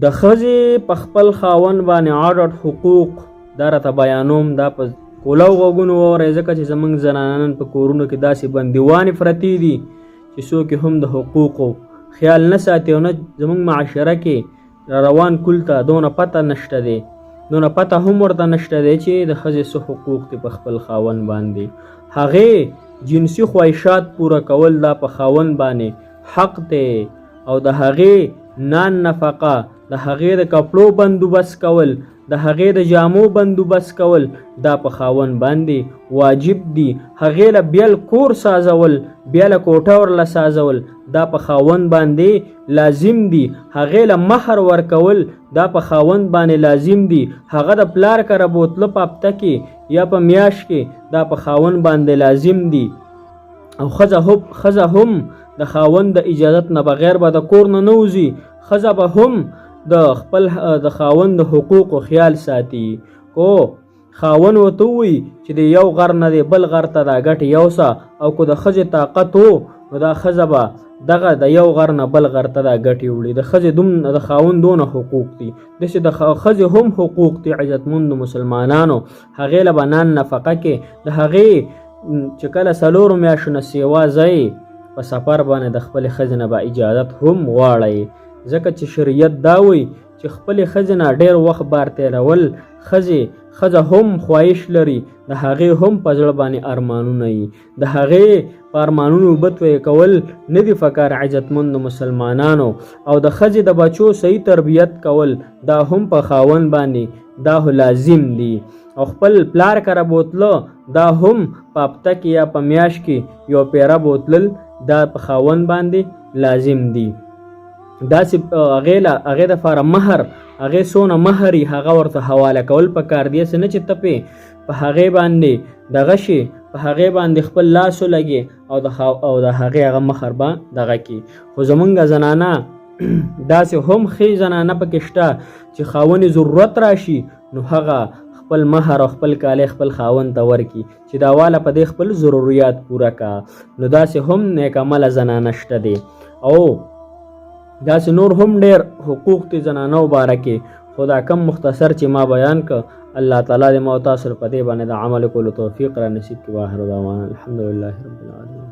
د ښځې په خپل خاوند باندې اړ حقوق دا راته بیانوم. دا په کولو غوږونو واورئ، ځکه چې زموږ زنانه نن په کورونو کې داسې بندیوانې پرتې دي چې څوک هم د حقوقو خیال نه ساتي او نه زموږ معاشره کې روان کل ته دونه پته نشته دی، دونه پته هم ورته نشته دی چې د ښځې څه حقوق دي په خپل خاوند باندې. هغې جنسي خواهشات پوره کول دا په خاوند باندې حق دی، او د هغې نان نفقه، د هغې د کپړو بندوبست کول، د هغې د جامو بندوبست کول دا په خاوند باندې واجب دي. هغې له بیل کور سازول، بیله کوټه ورله سازول دا په خاوند باندې لازم دي. هغې له مهر ورکول دا په خاوند باندې لازم دي. هغه د پلار کره بوتله په هفته کې یا په میاشت کې دا په خاوند باندې لازم دي. او ښځه هم د خاوند د اجازت نه بغیر به د کور نه نوځي. ښځه به هم د خپل د خاوند د حقوقو خیال ساتي. کو خاوند ورته ووایي چې د یو غر نه دی بل غر ته دا ګټې یوسه، او که د ښځې طاقت و نو دا ښځه به دغه د یو غر نه بل غر ته دا ګټې وړي. د ښځې د خاوند دونه حقوق دي، داسې د ښځې هم حقوق دي عزتمندو مسلمانانو. هغې له به نان نفقه کې د هغې چې کله 4 میاشتو نه سیوا ځئ په سفر باندې د خپلې ښځې نه به اجازت هم غواړئ، ځکه چې شریعت دا وایي چې خپلې ښځې نه ډېر وخت بار تېرول. ښځه هم خواهش لري، د هغې هم په زړه باندې ارمانونه وي. د هغې په ارمانونو اوبه تویې کول نه دي پکار عزتمندو مسلمانانو. او د ښځې د بچو صحیح تربیت کول دا هم په خاوند باندې دا لازم دي. او خپل پلار کره بوتله دا هم په هفته کې یا په میاشت کې یو پیره بوتلل دا په خاوند باندې لازم دي. داسې هغې دپاره مهر، هغې څونه مهر یي هغه ورته حواله کول پکار دي. هسې نه چې ته په هغې باندې دغه شي، په هغې باندې خپل لاس ولګې او د هغې هغه مهر به دغه کړي. خو زمونږ زنانه داسې هم ښې زنانه پکې شته چې خاوند ضرورت راشي نو هغه خپل مهر او خپل کالی خپل خاوند ته ورکړي چې دا واله په دې خپل ضروريات پوره کا. نو داسې هم نیک عمله زنانه شته دي. او داسې نور هم ډېر حقوق دي زنانو باره کې، خو دا کم مختصر چې ما بیان که الله تعالی دې ما او تاسو په دې باندې د عمل کولو توفیق را نصیب کړي. واخر دعوانا الحمدلله رب العالمین.